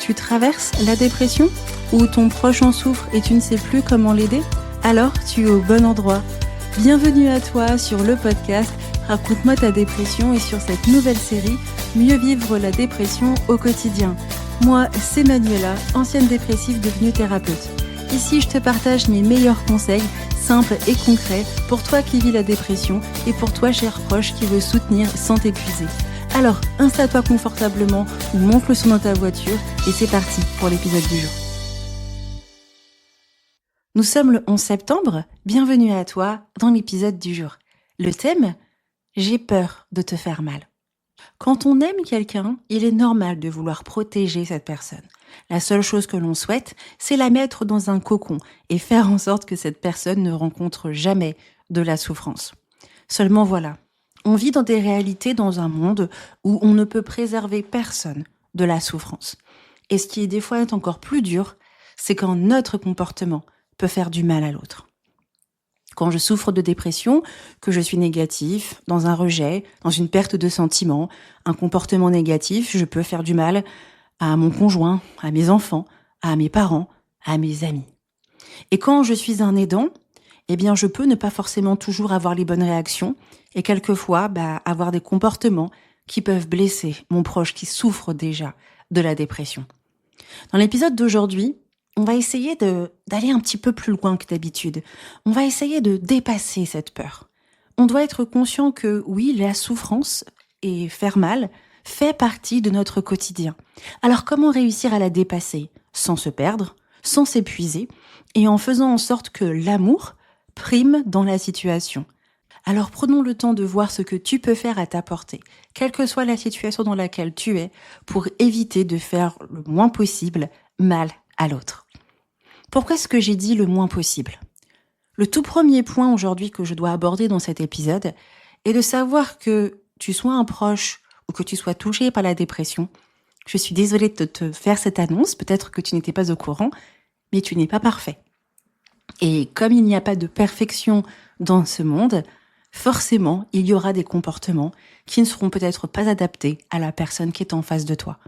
Tu traverses la dépression ou ton proche en souffre et tu ne sais plus comment l'aider? Alors tu es au bon endroit. Bienvenue à toi sur le podcast Raconte-moi ta dépression et sur cette nouvelle série Mieux vivre la dépression au quotidien. Moi, c'est Manuela, ancienne dépressive devenue thérapeute. Ici, je te partage mes meilleurs conseils, simples et concrets, pour toi qui vis la dépression et pour toi, cher proche, qui veut soutenir sans t'épuiser. Alors, installe-toi confortablement ou monte le son dans ta voiture et c'est parti pour l'épisode du jour. Nous sommes le 11 septembre, bienvenue à toi dans l'épisode du jour. Le thème, j'ai peur de te faire mal. Quand on aime quelqu'un, il est normal de vouloir protéger cette personne. La seule chose que l'on souhaite, c'est la mettre dans un cocon et faire en sorte que cette personne ne rencontre jamais de la souffrance. Seulement voilà, on vit dans des réalités dans un monde où on ne peut préserver personne de la souffrance. Et ce qui est des fois est encore plus dur, c'est quand notre comportement peut faire du mal à l'autre. Quand je souffre de dépression, que je suis négatif, dans un rejet, dans une perte de sentiment, un comportement négatif, je peux faire du mal à mon conjoint, à mes enfants, à mes parents, à mes amis. Et quand je suis un aidant, eh bien je peux ne pas forcément toujours avoir les bonnes réactions et quelquefois avoir des comportements qui peuvent blesser mon proche qui souffre déjà de la dépression. Dans l'épisode d'aujourd'hui, on va essayer d'aller un petit peu plus loin que d'habitude. On va essayer de dépasser cette peur. On doit être conscient que oui, la souffrance et faire mal fait partie de notre quotidien. Alors comment réussir à la dépasser sans se perdre, sans s'épuiser et en faisant en sorte que l'amour prime dans la situation? Alors prenons le temps de voir ce que tu peux faire à ta portée, quelle que soit la situation dans laquelle tu es, pour éviter de faire le moins possible mal à l'autre. Pourquoi est-ce que j'ai dit le moins possible? Le tout premier point aujourd'hui que je dois aborder dans cet épisode est de savoir que tu sois un proche ou que tu sois touché par la dépression. Je suis désolée de te faire cette annonce, peut-être que tu n'étais pas au courant, mais tu n'es pas parfait. Et comme il n'y a pas de perfection dans ce monde, forcément, il y aura des comportements qui ne seront peut-être pas adaptés à la personne qui est en face de toi.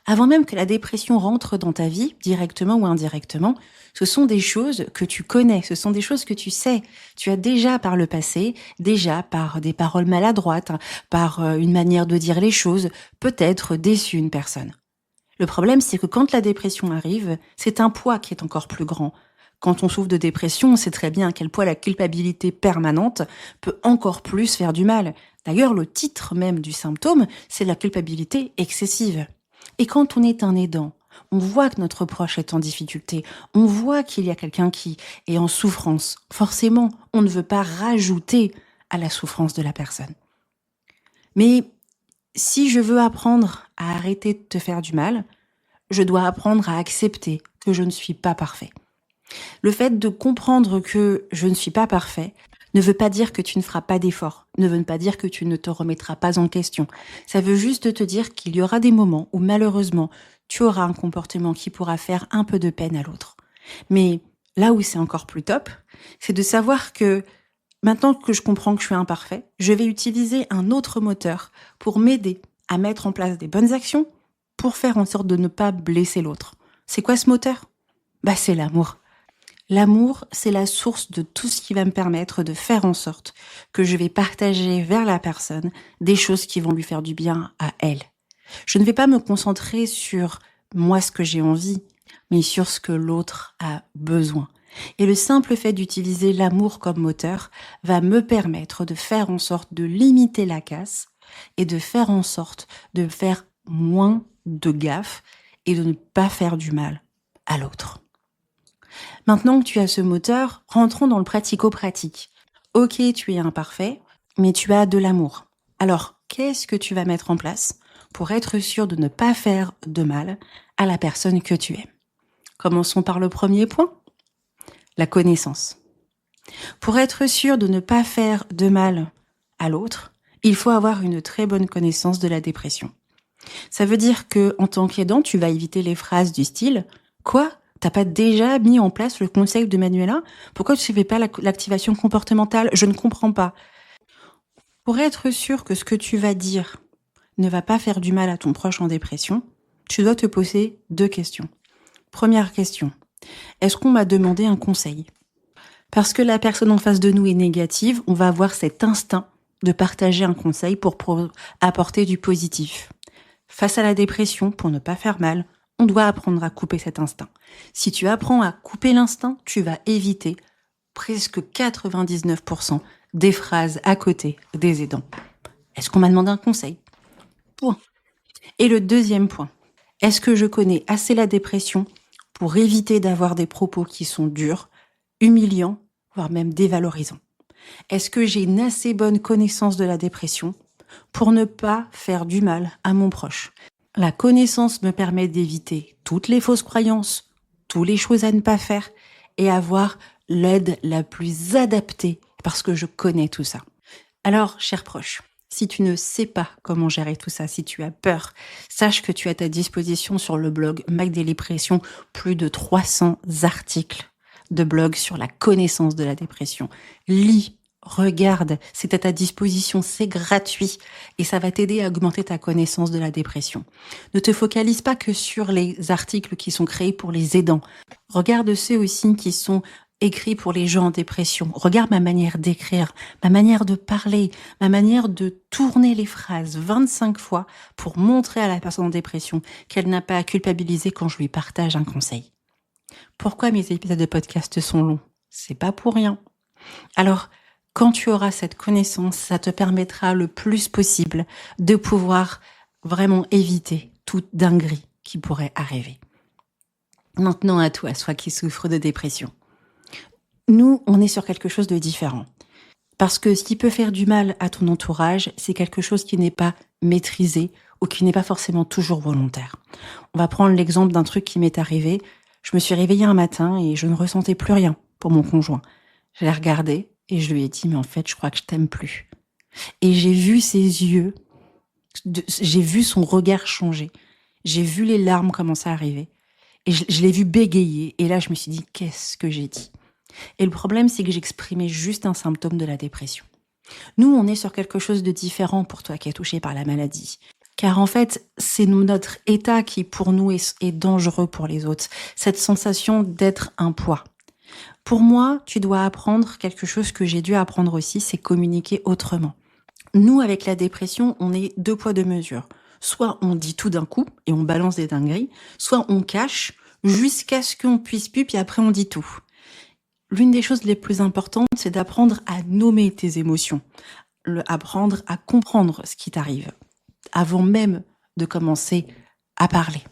Avant même que la dépression rentre dans ta vie, directement ou indirectement, ce sont des choses que tu connais, ce sont des choses que tu sais. Tu as déjà par le passé, déjà par des paroles maladroites, par une manière de dire les choses, peut-être déçu une personne. Le problème, c'est que quand la dépression arrive, c'est un poids qui est encore plus grand. Quand on souffre de dépression, on sait très bien à quel point la culpabilité permanente peut encore plus faire du mal. D'ailleurs, le titre même du symptôme, c'est la culpabilité excessive. Et quand on est un aidant, on voit que notre proche est en difficulté, on voit qu'il y a quelqu'un qui est en souffrance. Forcément, on ne veut pas rajouter à la souffrance de la personne. Mais si je veux apprendre à arrêter de te faire du mal, je dois apprendre à accepter que je ne suis pas parfait. Le fait de comprendre que je ne suis pas parfait ne veut pas dire que tu ne feras pas d'efforts, ne veut pas dire que tu ne te remettras pas en question. Ça veut juste te dire qu'il y aura des moments où malheureusement, tu auras un comportement qui pourra faire un peu de peine à l'autre. Mais là où c'est encore plus top, c'est de savoir que maintenant que je comprends que je suis imparfait, je vais utiliser un autre moteur pour m'aider à mettre en place des bonnes actions pour faire en sorte de ne pas blesser l'autre. C'est quoi ce moteur? C'est l'amour. L'amour, c'est la source de tout ce qui va me permettre de faire en sorte que je vais partager vers la personne des choses qui vont lui faire du bien à elle. Je ne vais pas me concentrer sur moi ce que j'ai envie, mais sur ce que l'autre a besoin. Et le simple fait d'utiliser l'amour comme moteur va me permettre de faire en sorte de limiter la casse et de faire en sorte de faire moins de gaffes et de ne pas faire du mal à l'autre. Maintenant que tu as ce moteur, rentrons dans le pratico-pratique. Ok, tu es imparfait, mais tu as de l'amour. Alors, qu'est-ce que tu vas mettre en place pour être sûr de ne pas faire de mal à la personne que tu aimes? Commençons par le premier point, la connaissance. Pour être sûr de ne pas faire de mal à l'autre, il faut avoir une très bonne connaissance de la dépression. Ça veut dire que, en tant qu'aidant, tu vas éviter les phrases du style « Quoi ? T'as pas déjà mis en place le conseil de Manuela? Pourquoi tu ne fais pas l'activation comportementale? Je ne comprends pas. » Pour être sûr que ce que tu vas dire ne va pas faire du mal à ton proche en dépression, tu dois te poser 2 questions. Première question, est-ce qu'on m'a demandé un conseil? Parce que la personne en face de nous est négative, on va avoir cet instinct de partager un conseil pour apporter du positif. Face à la dépression, pour ne pas faire mal, on doit apprendre à couper cet instinct. Si tu apprends à couper l'instinct, tu vas éviter presque 99% des phrases à côté des aidants. Est-ce qu'on m'a demandé un conseil? Point. Et le deuxième point, est-ce que je connais assez la dépression pour éviter d'avoir des propos qui sont durs, humiliants, voire même dévalorisants? Est-ce que j'ai une assez bonne connaissance de la dépression pour ne pas faire du mal à mon proche? La connaissance me permet d'éviter toutes les fausses croyances, toutes les choses à ne pas faire et avoir l'aide la plus adaptée parce que je connais tout ça. Alors, chers proches, si tu ne sais pas comment gérer tout ça, si tu as peur, sache que tu as à ta disposition sur le blog Mac Daily Pression plus de 300 articles de blog sur la connaissance de la dépression. Lis, regarde, c'est à ta disposition, c'est gratuit et ça va t'aider à augmenter ta connaissance de la dépression. Ne te focalise pas que sur les articles qui sont créés pour les aidants. Regarde ceux aussi qui sont écrits pour les gens en dépression. Regarde ma manière d'écrire, ma manière de parler, ma manière de tourner les phrases 25 fois pour montrer à la personne en dépression qu'elle n'a pas à culpabiliser quand je lui partage un conseil. Pourquoi mes épisodes de podcast sont longs? C'est pas pour rien. Alors, quand tu auras cette connaissance, ça te permettra le plus possible de pouvoir vraiment éviter toute dinguerie qui pourrait arriver. Maintenant à toi, toi qui souffres de dépression. Nous, on est sur quelque chose de différent. Parce que ce qui peut faire du mal à ton entourage, c'est quelque chose qui n'est pas maîtrisé ou qui n'est pas forcément toujours volontaire. On va prendre l'exemple d'un truc qui m'est arrivé. Je me suis réveillée un matin et je ne ressentais plus rien pour mon conjoint. Je l'ai regardé et je lui ai dit, mais en fait, je crois que je t'aime plus. Et j'ai vu ses yeux, j'ai vu son regard changer. J'ai vu les larmes commencer à arriver. Et je l'ai vu bégayer. Et là, je me suis dit, qu'est-ce que j'ai dit? Et le problème, c'est que j'exprimais juste un symptôme de la dépression. Nous, on est sur quelque chose de différent pour toi qui es touché par la maladie. Car en fait, c'est notre état qui, pour nous, est dangereux pour les autres. Cette sensation d'être un poids. Pour moi, tu dois apprendre quelque chose que j'ai dû apprendre aussi, c'est communiquer autrement. Nous, avec la dépression, on est 2 poids 2 mesures. Soit on dit tout d'un coup et on balance des dingueries, soit on cache jusqu'à ce qu'on puisse plus, puis après on dit tout. L'une des choses les plus importantes, c'est d'apprendre à nommer tes émotions, apprendre à comprendre ce qui t'arrive, avant même de commencer à parler.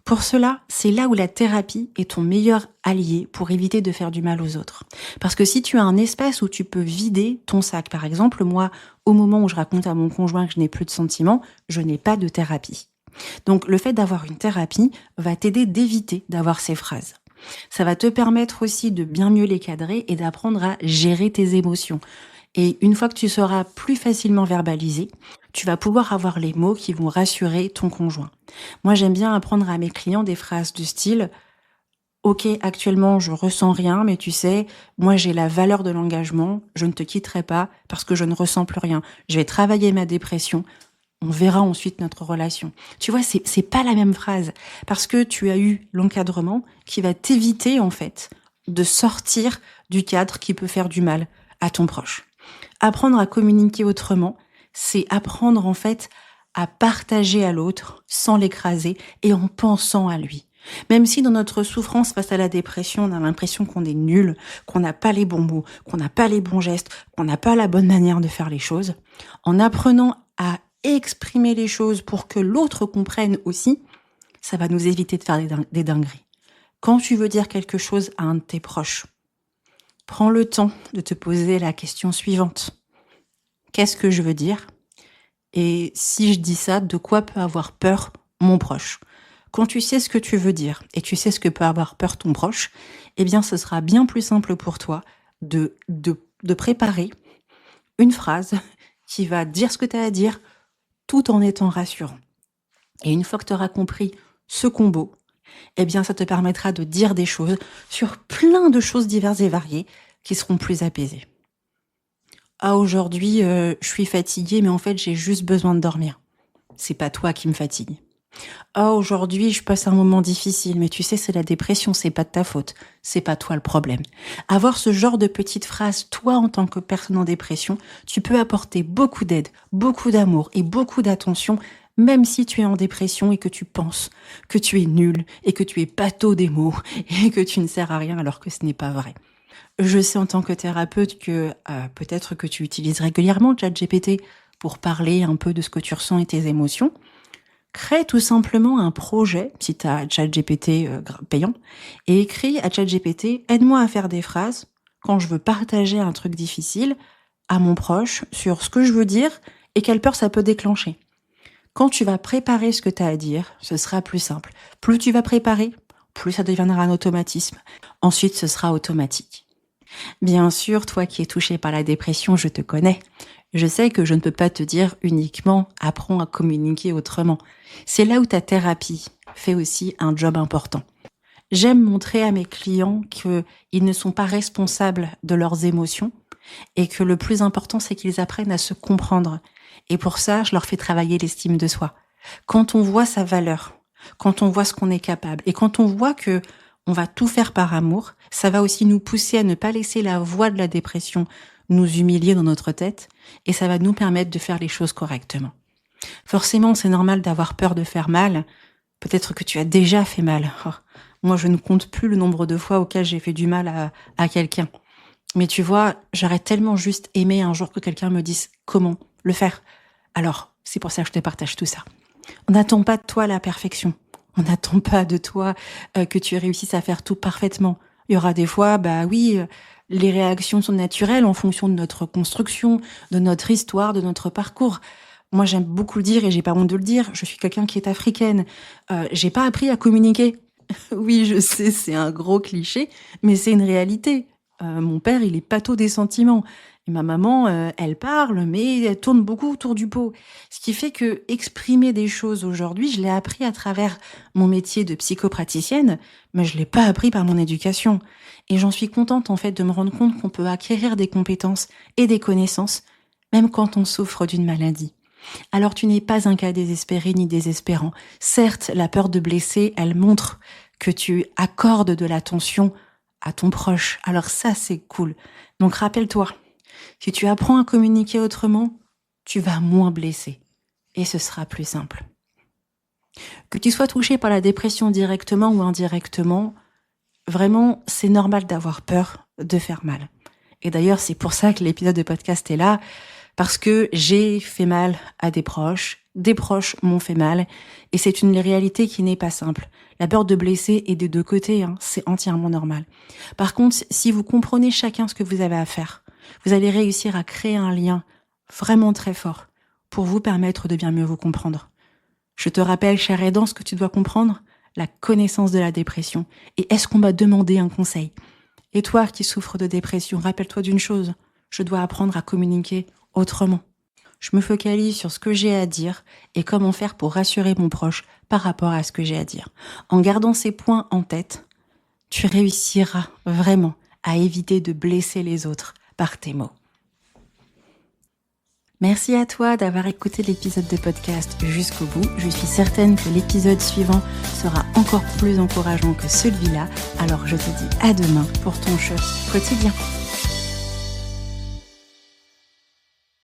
Pour cela, c'est là où la thérapie est ton meilleur allié pour éviter de faire du mal aux autres. Parce que si tu as un espace où tu peux vider ton sac, par exemple, moi, au moment où je raconte à mon conjoint que je n'ai plus de sentiments, je n'ai pas de thérapie. Donc le fait d'avoir une thérapie va t'aider d'éviter d'avoir ces phrases. Ça va te permettre aussi de bien mieux les cadrer et d'apprendre à gérer tes émotions. Et une fois que tu seras plus facilement verbalisé, tu vas pouvoir avoir les mots qui vont rassurer ton conjoint. Moi, j'aime bien apprendre à mes clients des phrases du style « Ok, actuellement, je ressens rien, mais tu sais, moi, j'ai la valeur de l'engagement, je ne te quitterai pas parce que je ne ressens plus rien. Je vais travailler ma dépression. On verra ensuite notre relation. » Tu vois, c'est pas la même phrase parce que tu as eu l'encadrement qui va t'éviter, en fait, de sortir du cadre qui peut faire du mal à ton proche. Apprendre à communiquer autrement, c'est apprendre, en fait, à partager à l'autre sans l'écraser et en pensant à lui. Même si dans notre souffrance face à la dépression, on a l'impression qu'on est nul, qu'on n'a pas les bons mots, qu'on n'a pas les bons gestes, qu'on n'a pas la bonne manière de faire les choses, en apprenant à exprimer les choses pour que l'autre comprenne aussi, ça va nous éviter de faire des dingueries. Quand tu veux dire quelque chose à un de tes proches, prends le temps de te poser la question suivante. Qu'est-ce que je veux dire? Et si je dis ça, de quoi peut avoir peur mon proche? Quand tu sais ce que tu veux dire et tu sais ce que peut avoir peur ton proche, eh bien, ce sera bien plus simple pour toi de préparer une phrase qui va dire ce que tu as à dire tout en étant rassurant. Et une fois que tu auras compris ce combo, eh bien, ça te permettra de dire des choses sur plein de choses diverses et variées qui seront plus apaisées. Ah, aujourd'hui, je suis fatiguée, mais en fait, j'ai juste besoin de dormir. C'est pas toi qui me fatigue. Oh, aujourd'hui, je passe un moment difficile, mais tu sais, c'est la dépression, c'est pas de ta faute. C'est pas toi le problème. Avoir ce genre de petites phrases, toi, en tant que personne en dépression, tu peux apporter beaucoup d'aide, beaucoup d'amour et beaucoup d'attention, même si tu es en dépression et que tu penses que tu es nul et que tu es pâteau des mots et que tu ne sers à rien alors que ce n'est pas vrai. Je sais en tant que thérapeute que peut-être que tu utilises régulièrement ChatGPT pour parler un peu de ce que tu ressens et tes émotions. Crée tout simplement un projet, si tu as ChatGPT payant, et écris à ChatGPT, aide-moi à faire des phrases quand je veux partager un truc difficile à mon proche sur ce que je veux dire et quelle peur ça peut déclencher. Quand tu vas préparer ce que tu as à dire, ce sera plus simple. Plus tu vas préparer, plus ça deviendra un automatisme. Ensuite, ce sera automatique. Bien sûr, toi qui es touché par la dépression, je te connais. Je sais que je ne peux pas te dire uniquement apprends à communiquer autrement. C'est là où ta thérapie fait aussi un job important. J'aime montrer à mes clients qu'ils ne sont pas responsables de leurs émotions et que le plus important, c'est qu'ils apprennent à se comprendre. Et pour ça, je leur fais travailler l'estime de soi. Quand on voit sa valeur, quand on voit ce qu'on est capable et quand on voit que on va tout faire par amour, ça va aussi nous pousser à ne pas laisser la voix de la dépression nous humilier dans notre tête et ça va nous permettre de faire les choses correctement. Forcément, c'est normal d'avoir peur de faire mal. Peut-être que tu as déjà fait mal. Oh, moi, je ne compte plus le nombre de fois auxquelles j'ai fait du mal à quelqu'un. Mais tu vois, j'aurais tellement juste aimé un jour que quelqu'un me dise comment le faire. Alors, c'est pour ça que je te partage tout ça. On n'attend pas de toi la perfection. On n'attend pas de toi que tu réussisses à faire tout parfaitement. Il y aura des fois, les réactions sont naturelles en fonction de notre construction, de notre histoire, de notre parcours. Moi, j'aime beaucoup le dire et j'ai pas honte de le dire. Je suis quelqu'un qui est africaine. J'ai pas appris à communiquer. Oui, je sais, c'est un gros cliché, mais c'est une réalité. Mon père, il est pâteau des sentiments. Et ma maman, elle parle, mais elle tourne beaucoup autour du pot. Ce qui fait que exprimer des choses aujourd'hui, je l'ai appris à travers mon métier de psychopraticienne, mais je l'ai pas appris par mon éducation. Et j'en suis contente, en fait, de me rendre compte qu'on peut acquérir des compétences et des connaissances, même quand on souffre d'une maladie. Alors tu n'es pas un cas désespéré ni désespérant. Certes, la peur de blesser, elle montre que tu accordes de l'attention à ton proche. Alors ça, c'est cool. Donc rappelle-toi, si tu apprends à communiquer autrement, tu vas moins blesser. Et ce sera plus simple. Que tu sois touché par la dépression directement ou indirectement, vraiment, c'est normal d'avoir peur de faire mal. Et d'ailleurs, c'est pour ça que l'épisode de podcast est là, parce que j'ai fait mal à des proches m'ont fait mal, et c'est une réalité qui n'est pas simple. La peur de blesser est des deux côtés, c'est entièrement normal. Par contre, si vous comprenez chacun ce que vous avez à faire, vous allez réussir à créer un lien vraiment très fort pour vous permettre de bien mieux vous comprendre. Je te rappelle, cher aidant, ce que tu dois comprendre, la connaissance de la dépression. Et est-ce qu'on m'a demandé un conseil ? Et toi qui souffres de dépression, rappelle-toi d'une chose, je dois apprendre à communiquer autrement. Je me focalise sur ce que j'ai à dire et comment faire pour rassurer mon proche par rapport à ce que j'ai à dire. En gardant ces points en tête, tu réussiras vraiment à éviter de blesser les autres par tes mots. Merci à toi d'avoir écouté l'épisode de podcast jusqu'au bout. Je suis certaine que l'épisode suivant sera encore plus encourageant que celui-là. Alors je te dis à demain pour ton chef quotidien.